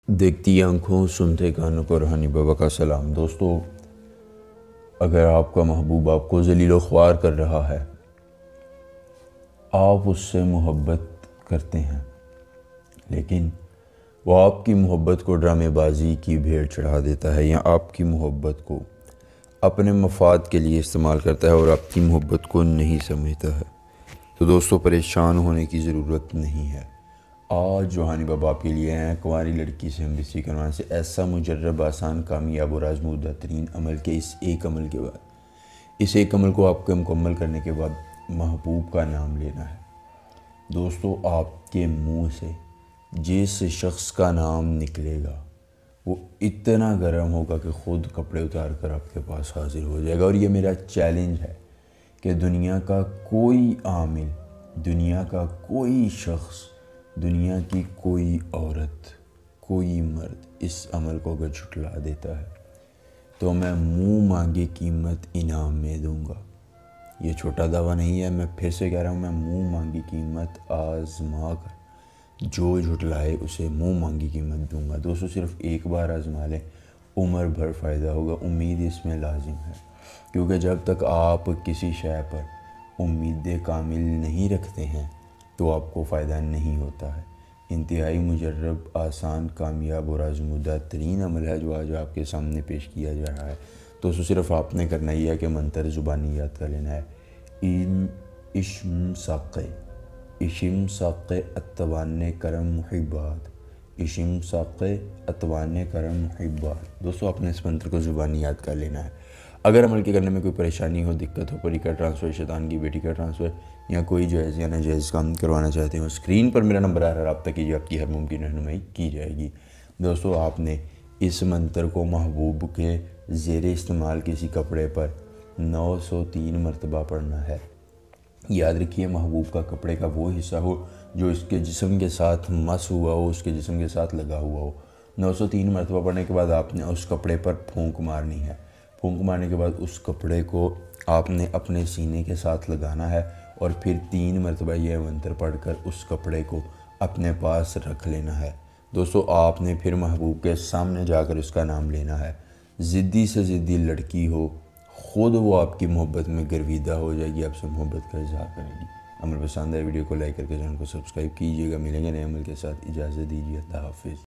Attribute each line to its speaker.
Speaker 1: دیکھتی آنکھوں سنتے کانوں کو روحانی بابا کا سلام۔ دوستو، اگر آپ کا محبوب آپ کو ذلیل و خوار کر رہا ہے، آپ اس سے محبت کرتے ہیں، لیکن وہ آپ کی محبت کو ڈرامے بازی کی بھیڑ چڑھا دیتا ہے یا آپ کی محبت کو اپنے مفاد کے لیے استعمال کرتا ہے اور آپ کی محبت کو نہیں سمجھتا ہے، تو دوستو پریشان ہونے کی ضرورت نہیں ہے۔ آج روحانی بابا آپ کے لیے ہیں کنواری لڑکی سے ہم رشتے کروانے سے ایسا مجرب، آسان، کامیاب اور آزمودہ ترین عمل کے اس ایک عمل کے بعد، اس ایک عمل کو آپ کے مکمل کرنے کے بعد محبوب کا نام لینا ہے۔ دوستو، آپ کے منہ سے جس شخص کا نام نکلے گا وہ اتنا گرم ہوگا کہ خود کپڑے اتار کر آپ کے پاس حاضر ہو جائے گا، اور یہ میرا چیلنج ہے کہ دنیا کا کوئی عامل، دنیا کا کوئی شخص، دنیا کی کوئی عورت، کوئی مرد اس عمل کو اگر جھٹلا دیتا ہے تو میں منہ مانگی قیمت انعام میں دوں گا۔ یہ چھوٹا دعویٰ نہیں ہے، میں پھر سے کہہ رہا ہوں، میں منہ مانگی قیمت آزما کر جو جھٹلائے اسے منہ مانگی قیمت دوں گا۔ دوستو، صرف ایک بار آزما لیں، عمر بھر فائدہ ہوگا، امید اس میں لازم ہے، کیونکہ جب تک آپ کسی شے پر امید کامل نہیں رکھتے ہیں تو آپ کو فائدہ نہیں ہوتا ہے۔ انتہائی مجرب، آسان، کامیاب اور آزمودہ ترین عمل ہے جو آج آپ کے سامنے پیش کیا جا رہا ہے۔ دوستو، صرف آپ نے کرنا یہ ہے کہ منتر زبانی یاد کر لینا ہے، اشم ساق اتوان کرم محبات، اشم ساق اتوان کرم محبات۔ دوستو، آپ نے اس منتر کو زبانی یاد کر لینا ہے۔ اگر عمل کے کرنے میں کوئی پریشانی ہو، دقت ہو، پری کا ٹرانسفر، شیطان کی بیٹی کا ٹرانسفر یا کوئی جائز یا ناجائز کام کروانا چاہتے ہیں، اسکرین پر میرا نمبر آ رہا ہے، رابطہ کیجیے، آپ کی ہر ممکن رہنمائی کی جائے گی۔ دوستو، آپ نے اس منتر کو محبوب کے زیر استعمال کسی کپڑے پر 903 مرتبہ پڑھنا ہے۔ یاد رکھیے، محبوب کا کپڑے کا وہ حصہ ہو جو اس کے جسم کے ساتھ مس ہوا ہو، اس کے جسم کے ساتھ لگا ہوا ہو۔ 903 مرتبہ پڑھنے کے بعد آپ نے اس کپڑے پر پھونک مارنی ہے۔ پھونک مارنے کے بعد اس کپڑے کو آپ نے اپنے سینے کے ساتھ لگانا ہے اور پھر 3 مرتبہ یہ منتر پڑھ کر اس کپڑے کو اپنے پاس رکھ لینا ہے۔ دوستو، آپ نے پھر محبوب کے سامنے جا کر اس کا نام لینا ہے۔ ضدی سے ضدی لڑکی ہو، خود وہ آپ کی محبت میں گرویدہ ہو جائے گی، آپ سے محبت کا اظہار کرے گی۔ عمل پسند ہے، ویڈیو کو لائک کر کے چینل کو سبسکرائب کیجیے گا۔ ملیں گے نئے عمل کے ساتھ، اجازت دیجیے، اللہ حافظ۔